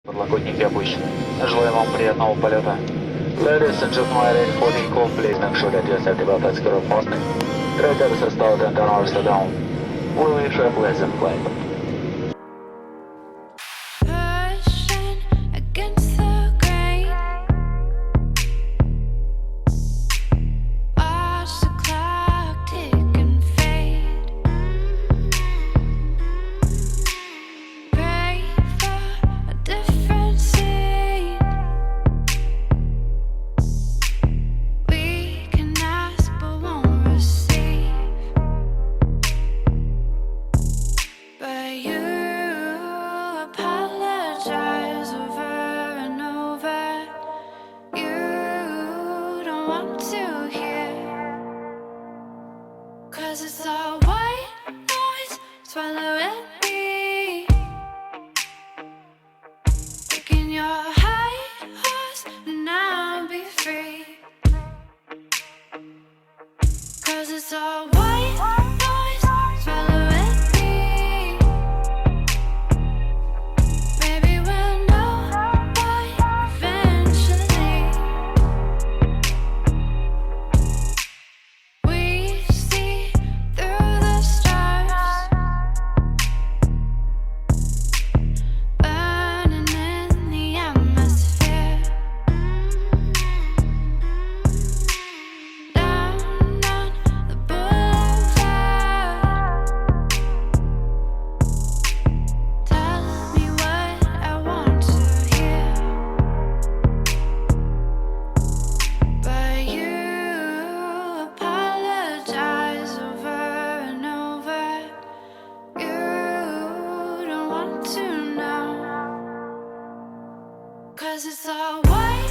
Подлокотники опущены. Желаем вам приятного полета. Ladies and gentlemen, ready for takeoff. Please make sure that your safety belt is secure fastened. Trigger is installed and turn hours down. We will travel as in plane. Pushing against the grain. Watch the clock tick and fade. Pray for a different scene. We can ask but won't receive. But you apologize over and over. You don't want to hear. 'Cause it's all white noise, swallowing me. Taking your high horse and I'll be free. 'Cause it's all white noise, swallowing me. Maybe we'll know why eventually. We see through the stars, burning in the atmosphere. Down on the boulevard, tell me what I want to hear. But you apologize over and over. You don't want to know. 'Cause it's all white